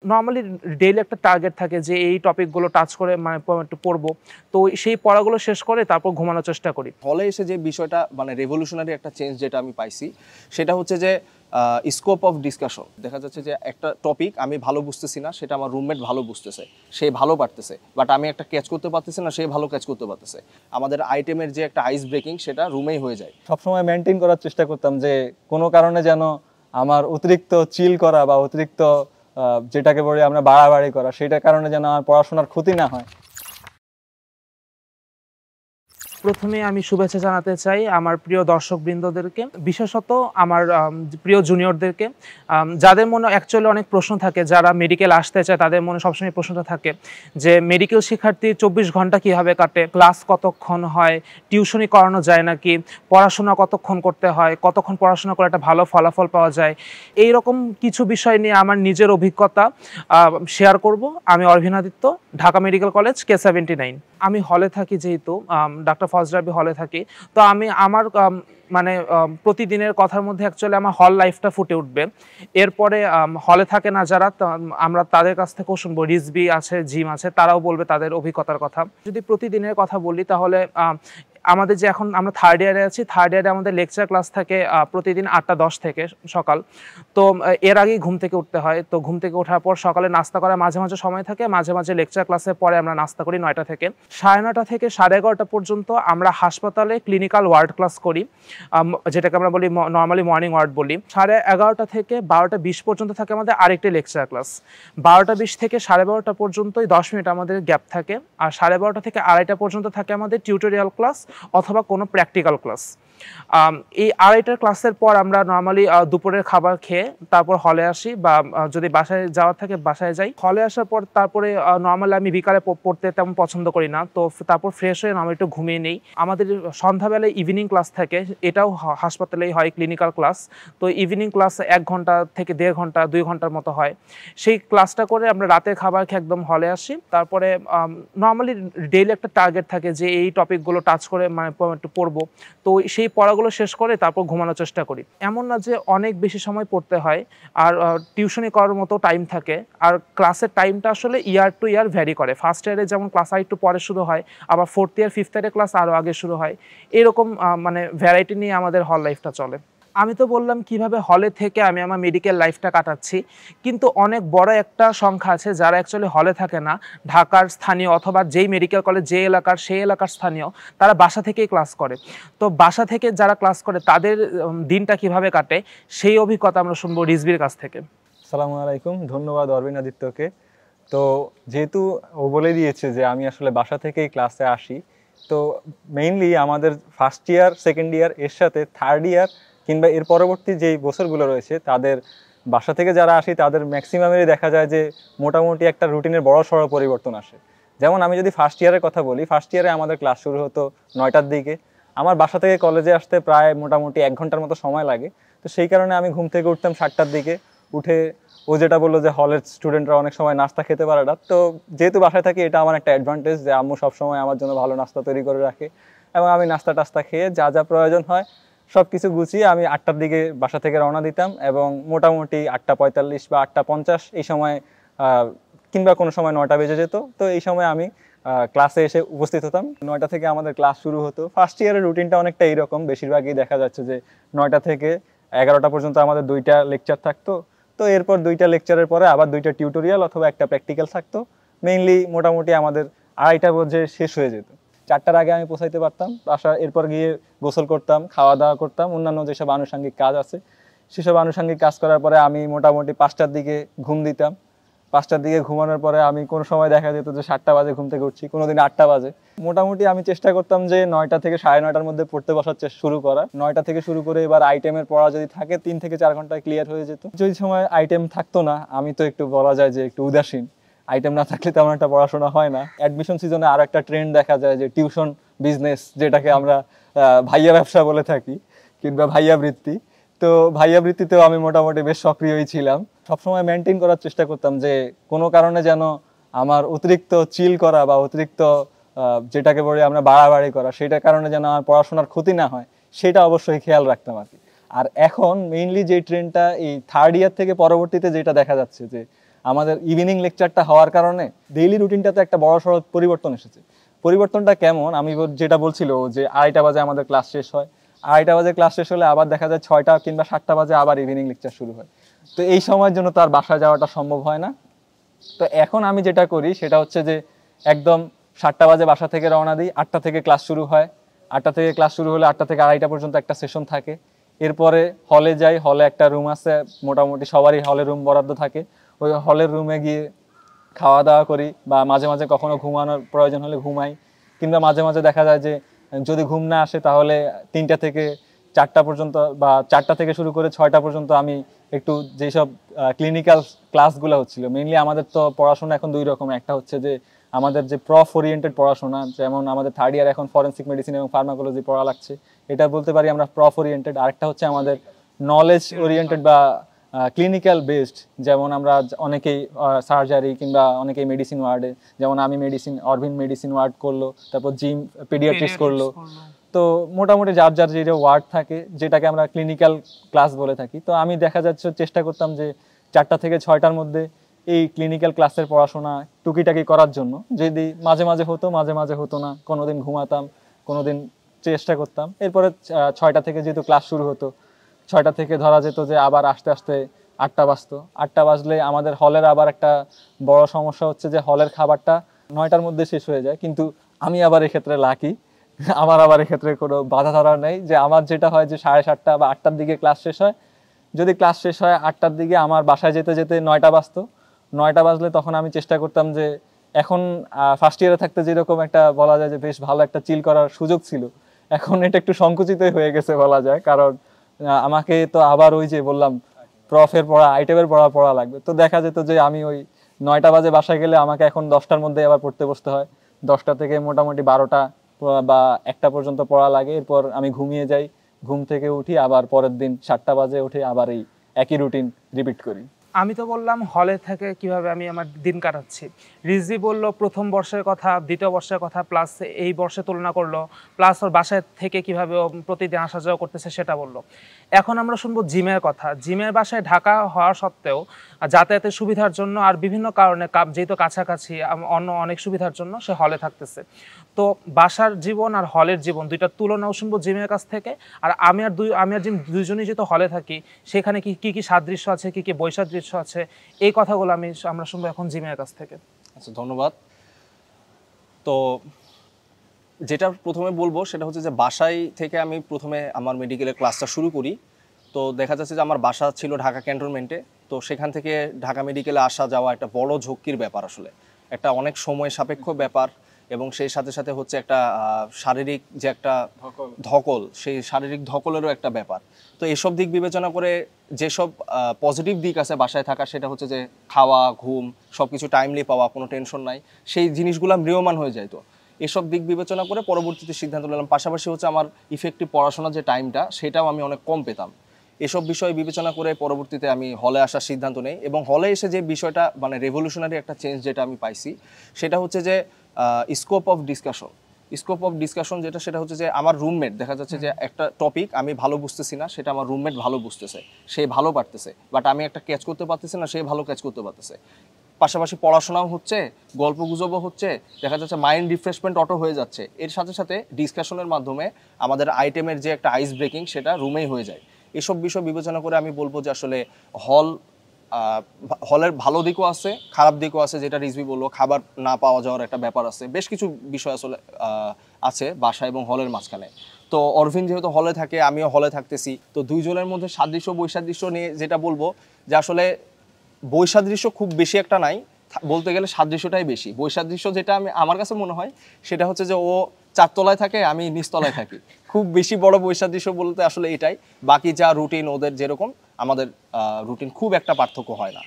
Normally daily একটা target থাকে যে এই টপিকগুলো টাচ করে মানে একটু পড়বো, তো সেই পড়াগুলো শেষ করে তারপর ঘুমানোর চেষ্টা করি। হলে এসে যে বিষয়টা মানে রেভলিউশনারি একটা চেঞ্জ যেটা আমি পাইছি সেটা হচ্ছে যে স্কোপ অফ ডিসকাশন। দেখা যাচ্ছে যে একটা টপিক আমি ভালো বুঝতেছি না, সেটা আমার রুমমেট ভালো বুঝতেছে, সে ভালো পারতেছে, বাট আমি একটা ক্যাচ করতে পারতেছি না, সে ভালো ক্যাচ করতে পারতেছে। আমাদের আইটেমের যে একটা আইস ব্রেকিং সেটা রুমেই হয়ে যায়। সবসময় মেনটেন করার চেষ্টা করতাম যে কোনো কারণে যেন আমার অতিরিক্ত চিল করা বা অতিরিক্ত যেটাকে বলি আমরা বাড়াবাড়ি করা, সেটার কারণে যেন আমার পড়াশোনার ক্ষতি না হয়। প্রথমে আমি শুভেচ্ছা জানাতে চাই আমার প্রিয় দর্শকবৃন্দদেরকে, বিশেষত আমার প্রিয় জুনিয়রদেরকে, যাদের মনে অ্যাকচুয়ালি অনেক প্রশ্ন থাকে, যারা মেডিকেল আসতে চায় তাদের মনে সবসময় প্রশ্নটা থাকে যে মেডিকেল শিক্ষার্থী 24 ঘন্টা কীভাবে কাটে, ক্লাস কতক্ষণ হয়, টিউশনি করানো যায় নাকি, পড়াশোনা কতক্ষণ করতে হয়, কতক্ষণ পড়াশোনা করে একটা ভালো ফলাফল পাওয়া যায়, এই রকম কিছু বিষয় নিয়ে আমার নিজের অভিজ্ঞতা শেয়ার করব। আমি অর্ভিনাদিত্য, ঢাকা মেডিকেল কলেজ K79। আমি হলে থাকি, যেহেতু ডাক্তার ফজল রাব্বি হলে থাকি, তো আমি আমার মানে প্রতিদিনের কথার মধ্যে অ্যাকচুয়ালি আমার হল লাইফটা ফুটে উঠবে। এরপরে হলে থাকে না যারা, আমরা তাদের কাছ থেকেও শুনবো, রিজবি আছে, জিম আছে, তারাও বলবে তাদের অভিজ্ঞতার কথা। যদি প্রতিদিনের কথা বলি তাহলে আমাদের যে এখন আমরা থার্ড ইয়ারে আছি, থার্ড ইয়ারে আমাদের লেকচার ক্লাস থাকে প্রতিদিন 8টা 10 থেকে সকাল। তো এর আগেই ঘুম থেকে উঠতে হয়, তো ঘুম থেকে ওঠার পর সকালে নাস্তা করার মাঝে মাঝে সময় থাকে, মাঝে মাঝে লেকচার ক্লাসের পরে আমরা নাস্তা করি 9টা থেকে 9:30 থেকে 11:30 পর্যন্ত আমরা হাসপাতালে ক্লিনিক্যাল ওয়ার্ড ক্লাস করি, যেটাকে আমরা বলি নর্মালি মর্নিং ওয়ার্ড বলি। 11:30 থেকে 12:20 পর্যন্ত থাকে আমাদের আরেকটি লেকচার ক্লাস। 12:20 থেকে 12:30 পর্যন্তই 10 মিনিট আমাদের গ্যাপ থাকে, আর 12:30 থেকে 2:30 পর্যন্ত থাকে আমাদের টিউটোরিয়াল ক্লাস অথবা কোনো প্র্যাকটিক্যাল ক্লাস। এই 2:30টার ক্লাসের পর আমরা নর্মালি দুপুরের খাবার খেয়ে তারপর হলে আসি, বা যদি বাসায় যাওয়ার থাকে বাসায় যাই। হলে আসার পর তারপরে নর্মালি আমি বিকালে পড়তে তেমন পছন্দ করি না, তো তারপর ফ্রেশ হয়ে নর্মালি একটু ঘুমিয়ে নেই। আমাদের সন্ধ্যাবেলায় ইভিনিং ক্লাস থাকে, এটাও হাসপাতালেই হয়, ক্লিনিক্যাল ক্লাস। তো ইভিনিং ক্লাস 1 ঘন্টা থেকে 1.5 ঘন্টা 2 ঘন্টার মতো হয়। সেই ক্লাসটা করে আমরা রাতের খাবার খেয়ে একদম হলে আসি। তারপরে নর্মালি ডেইলি একটা টার্গেট থাকে যে এই টপিকগুলো টাচ করে মানে একটু পড়বো, তো সেই পড়াগুলো শেষ করে তারপর ঘুমানোর চেষ্টা করি। এমন না যে অনেক বেশি সময় পড়তে হয়, আর টিউশনি করার মতো টাইম থাকে। আর ক্লাসের টাইমটা আসলে ইয়ার টু ইয়ার ভ্যারি করে। ফার্স্ট ইয়ারে যেমন ক্লাস আর একটু পরে শুরু হয়, আবার 4th ইয়ার 5th ইয়ারে ক্লাস আরও আগে শুরু হয়। এরকম মানে ভ্যারাইটি নিয়ে আমাদের হল লাইফটা চলে। আমি তো বললাম কিভাবে হলে থেকে আমি আমার মেডিকেল লাইফটা কাটাচ্ছি, কিন্তু অনেক বড় একটা সংখ্যা আছে যারা অ্যাকচুয়ালি হলে থাকে না, ঢাকার স্থানীয় অথবা যেই মেডিকেল কলেজ যে এলাকার সেই এলাকার স্থানীয়, তারা বাসা থেকেই ক্লাস করে। তো বাসা থেকে যারা ক্লাস করে তাদের দিনটা কিভাবে কাটে সেই অভিজ্ঞতা আমরা শুনবো রিজবির কাছ থেকে। আসসালামু আলাইকুম, ধন্যবাদ অর্ভিনাদিত্যকে। তো যেহেতু ও বলে দিয়েছে যে আমি আসলে বাসা থেকেই ক্লাসে আসি, তো মেইনলি আমাদের ফার্স্ট ইয়ার সেকেন্ড ইয়ার এর সাথে থার্ড ইয়ার কিংবা এর পরবর্তী যেই বছরগুলো রয়েছে তাদের বাসা থেকে যারা আসি তাদের ম্যাক্সিমামেরই দেখা যায় যে মোটামুটি একটা রুটিনের বড় সড়ো পরিবর্তন আসে। যেমন আমি যদি ফার্স্ট ইয়ারের কথা বলি, ফার্স্ট ইয়ারে আমাদের ক্লাস শুরু হতো 9টার দিকে। আমার বাসা থেকে কলেজে আসতে প্রায় মোটামুটি 1 ঘন্টার মতো সময় লাগে। তো সেই কারণে আমি ঘুম থেকে উঠতাম 7টার দিকে। উঠে ও যেটা বললো যে হলের স্টুডেন্টরা অনেক সময় নাস্তা খেতে পারে না, তো যেহেতু বাসায় থাকি এটা আমার একটা অ্যাডভান্টেজ যে আম্মু সবসময় আমার জন্য ভালো নাস্তা তৈরি করে রাখে, এবং আমি নাস্তা টাস্তা খেয়ে যা যা প্রয়োজন হয় সব কিছু গুছিয়ে আমি 8টার দিকে বাসা থেকে রওনা দিতাম, এবং মোটামুটি 8:45 বা 8:50 এই সময় কিংবা কোনো সময় 9টা বেজে যেত। তো এই সময় আমি ক্লাসে এসে উপস্থিত হতাম। 9টা থেকে আমাদের ক্লাস শুরু হতো। ফার্স্ট ইয়ারের রুটিনটা অনেকটা এইরকম, বেশিরভাগই দেখা যাচ্ছে যে 9টা থেকে 11টা পর্যন্ত আমাদের 2টা লেকচার থাকতো। তো এরপর 2টা লেকচারের পরে আবার 2টা টিউটোরিয়াল অথবা একটা প্র্যাকটিক্যাল থাকতো। মেইনলি মোটামুটি আমাদের 2:30 বাজে শেষ হয়ে যেত। 4টার আগে আমি পৌঁছাইতে পারতাম বাসা। এরপর গিয়ে গোসল করতাম, খাওয়া দাওয়া করতাম, অন্যান্য যেসব আনুষঙ্গিক কাজ আছে সেসব আনুষঙ্গিক কাজ করার পরে আমি মোটামুটি 5টার দিকে ঘুম দিতাম। 5টার দিকে ঘুমানোর পরে আমি কোনো সময় দেখা যেত যে 7টা বাজে ঘুম থেকে উঠছি, কোনোদিন 8টা বাজে। মোটামুটি আমি চেষ্টা করতাম যে 9টা থেকে 9:30টার মধ্যে পড়তে বসার শুরু করা। 9টা থেকে শুরু করে এবার আইটেমের পড়া যদি থাকে 3 থেকে 4 ঘন্টায় ক্লিয়ার হয়ে যেত। যদি সময় আইটেম থাকতো না, আমি তো একটু বলা যায় যে একটু উদাসীন, আইটেম না থাকলে তেমন একটা পড়াশোনা হয় না। অ্যাডমিশন সিজনে আরো একটা ট্রেন্ড দেখা যায় যে টিউশন বিজনেস, যেটাকে আমরা ভাইয়া ব্যবসা বলে থাকি কিংবা ভাইয়া বৃত্তি। তো ভাইয়া বৃত্তিতেও আমি মোটামুটি বেশ সক্রিয়ই ছিলাম। সবসময় মেনটেন করার চেষ্টা করতাম যে কোনো কারণে যেন আমার অতিরিক্ত চিল করা বা অতিরিক্ত যেটাকে বলি আমরা বাড়াবাড়ি করা, সেটার কারণে যেন আমার পড়াশোনার ক্ষতি না হয়, সেটা অবশ্যই খেয়াল রাখতাম আর কি। আর এখন মেইনলি যে ট্রেন্ডটা এই থার্ড ইয়ার থেকে পরবর্তীতে যেটা দেখা যাচ্ছে যে আমাদের ইভিনিং লেকচারটা হওয়ার কারণে ডেইলি রুটিনটাতে একটা বড় সড় পরিবর্তন এসেছে। পরিবর্তনটা কেমন, আমি যেটা বলছিল যে 2:30 বাজে আমাদের ক্লাস শেষ হয়, 2:30 বাজে ক্লাস শেষ হলে আবার দেখা যায় 6টা কিংবা 7টা বাজে আবার ইভিনিং লেকচার শুরু হয়। তো এই সময়ের জন্য তো আর বাসায় যাওয়াটা সম্ভব হয় না। তো এখন আমি যেটা করি সেটা হচ্ছে যে একদম 7টা বাজে বাসা থেকে রওনা দিই, 8টা থেকে ক্লাস শুরু হয়, 8টা থেকে ক্লাস শুরু হলে 8টা থেকে 2:30 পর্যন্ত একটা সেশন থাকে। এরপরে হলে যাই, হলে একটা রুম আছে, মোটামুটি সবারই হলে রুম বরাদ্দ থাকে, ওই হলের রুমে গিয়ে খাওয়া দাওয়া করি, বা মাঝে মাঝে কখনো ঘুমানোর প্রয়োজন হলে ঘুমাই, কিংবা মাঝে মাঝে দেখা যায় যে যদি ঘুম না আসে তাহলে 3টা থেকে 4টা পর্যন্ত বা 4টা থেকে শুরু করে 6টা পর্যন্ত আমি একটু যেসব ক্লিনিক্যাল ক্লাসগুলো হচ্ছিল, মেইনলি আমাদের তো পড়াশোনা এখন দুই রকম, একটা হচ্ছে যে আমাদের যে প্রফ ওরিয়েন্টেড পড়াশোনা, যেমন আমাদের 3rd ইয়ার এখন ফরেনসিক মেডিসিন এবং ফার্মাকোলজি পড়া লাগছে, এটা বলতে পারি আমরা প্রফ ওরিয়েন্টেড। আরেকটা হচ্ছে আমাদের নলেজ ওরিয়েন্টেড বা ক্লিনিক্যাল বেসড, যেমন আমরা অনেকেই সার্জারি কিংবা অনেকেই মেডিসিন ওয়ার্ডে, যেমন আমি অরবিন মেডিসিন ওয়ার্ড করলো, তারপর জিম পেডিয়াট্রিক্স করলো। তো মোটামুটি যার যার যে ওয়ার্ড থাকে যেটাকে আমরা ক্লিনিক্যাল ক্লাস বলে থাকি। তো আমি দেখা যাচ্ছে চেষ্টা করতাম যে 4টা থেকে 6টার মধ্যে এই ক্লিনিক্যাল ক্লাসের পড়াশোনা টুকিটাকি করার জন্য, যদি মাঝে মাঝে হতো মাঝে মাঝে হতো না, কোনোদিন ঘুমাতাম, কোনোদিন চেষ্টা করতাম। এরপরে 6টা থেকে যেহেতু ক্লাস শুরু হতো, 6টা থেকে ধরা যেত যে আবার আস্তে আস্তে 8টা বাজতো। 8টা বাজলে আমাদের হলের আবার একটা বড় সমস্যা হচ্ছে যে হলের খাবারটা 9টার মধ্যে শেষ হয়ে যায়, কিন্তু আমি আবার এক্ষেত্রে লাকি, আমার আবার এক্ষেত্রে কোনো বাধা ধরা নেই, যে আমার যেটা হয় যে 7:30 বা 8টার দিকে ক্লাস শেষ হয়। যদি ক্লাস শেষ হয় 8টার দিকে, আমার বাসায় যেতে যেতে 9টা বাজতো। 9টা বাজলে তখন আমি চেষ্টা করতাম যে এখন ফার্স্ট ইয়ারে থাকতে যেরকম একটা বলা যায় যে বেশ ভালো একটা চিল করার সুযোগ ছিল, এখন এটা একটু সংকুচিতই হয়ে গেছে বলা যায়। কারণ আমাকে তো আবার ওই যে বললাম প্রফের পড়া, আইটেমের পড়া লাগবে। তো দেখা যেত যে আমি ওই 9টা বাজে বাসায় গেলে আমাকে এখন 10টার মধ্যে আবার পড়তে বসতে হয়। 10টা থেকে মোটামুটি 12টা বা 1টা পর্যন্ত পড়া লাগে। এরপর আমি ঘুমিয়ে যাই, ঘুম থেকে উঠি আবার পরের দিন 7টা বাজে উঠে আবার এই একই রুটিন রিপিট করি। আমি তো বললাম হলে থেকে কিভাবে আমি আমার দিন কাটাচ্ছি। রিজভি বলল প্রথম বর্ষের কথা, দ্বিতীয় বর্ষের কথা, প্লাস এই বর্ষে তুলনা করলো, প্লাস ওর বাসায় থেকে কিভাবে ও প্রতিদিন আসা যাওয়া করতেছে সেটা বললো। এখন আমরা শুনবো জিমের কথা। জিমের বাসায় ঢাকা হওয়া সত্ত্বেও যাতায়াতের সুবিধার জন্য আর বিভিন্ন কারণে যেহেতু কাছাকাছি অন্য অনেক সুবিধার জন্য সে হলে থাকতেছে। তো বাসার জীবন আর হলের জীবন দুইটার তুলনাও শুনবো জিমের কাছ থেকে। আর আমি আর জিম দুইজনই যেহেতু হলে থাকি, সেখানে কি কি সাদৃশ্য আছে, কি কি বৈসাদৃশ্য আছে, এই কথাগুলো আমরা শুনবো এখন জিমের কাছ থেকে। আচ্ছা, ধন্যবাদ। তো যেটা প্রথমে বলবো সেটা হচ্ছে যে বাসায় থেকে আমি প্রথমে আমার মেডিকেলের ক্লাসটা শুরু করি। তো দেখা যাচ্ছে যে আমার বাসা ছিল ঢাকা ক্যান্টনমেন্টে। তো সেখান থেকে ঢাকা মেডিকেলে আসা যাওয়া একটা বড় ঝক্কির ব্যাপার, আসলে একটা অনেক সময় সাপেক্ষ ব্যাপার, এবং সেই সাথে সাথে হচ্ছে একটা শারীরিক যে একটা ধকল, সেই শারীরিক ধকলেরও একটা ব্যাপার। তো এসব দিক বিবেচনা করে যেসব পজিটিভ দিক আছে বাসায় থাকা, সেটা হচ্ছে যে খাওয়া, ঘুম, সব কিছু টাইমলি পাওয়া, কোনো টেনশন নাই, সেই জিনিসগুলো ম্রিয়মান হয়ে যায়। তো এসব দিক বিবেচনা করে পরবর্তীতে সিদ্ধান্ত নিলাম। পাশাপাশি হচ্ছে আমার ইফেক্টিভ পড়াশোনার যে টাইমটা, সেটাও আমি অনেক কম পেতাম। এসব বিষয় বিবেচনা করে পরবর্তীতে আমি হলে আসার সিদ্ধান্ত নেই। এবং হলে এসে যে বিষয়টা মানে রেভলিউশনারি একটা চেঞ্জ যেটা আমি পাইছি, সেটা হচ্ছে যে স্কোপ অফ ডিসকাশন যেটা, সেটা হচ্ছে যে আমার রুমমেট, দেখা যাচ্ছে যে একটা টপিক আমি ভালো বুঝতেছি না, সেটা আমার রুমমেট ভালো বুঝতেছে, সে ভালো পারতেছে, বাট আমি একটা ক্যাচ করতে পারতেছি না, সে ভালো ক্যাচ করতে পারতেছে। পাশাপাশি পড়াশোনাও হচ্ছে, গল্প গুজবও হচ্ছে, দেখা যাচ্ছে মাইন্ড রিফ্রেশমেন্ট অটো হয়ে যাচ্ছে। এর সাথে সাথে ডিসকাশনের মাধ্যমে আমাদের আইটেমের যে একটা আইস ব্রেকিং, সেটা রুমেই হয়ে যায়। এসব বিষয় বিবেচনা করে আমি বলবো যে আসলে হলের ভালো দিকও আছে, খারাপ দিকও আছে। যেটা রিজভি বললো, খাবার না পাওয়া যাওয়ার একটা ব্যাপার আছে, বেশ কিছু বিষয় আসলে আছে বাসা এবং হলের মাঝখানে। তো অরভিন যেহেতু হলে থাকে, আমিও হলে থাকতেছি, তো দুইজনের মধ্যে সাদৃশ্য বৈসাদৃশ্য নিয়ে যেটা বলবো যে আসলে বৈসাদৃশ্য খুব বেশি একটা নাই, বলতে গেলে সাদৃশ্যটাই বেশি। বৈসাদৃশ্য যেটা আমার কাছে মনে হয় সেটা হচ্ছে যে ও 4 তলায় থাকে, আমি নিচতলায় থাকি। খুব বেশি বড় বৈসাদৃশ্য বলতে আসলে এটাই। বাকি যা রুটিন ওদের যেরকম, আমাদের রুটিন খুব একটা পার্থক্য হয় না।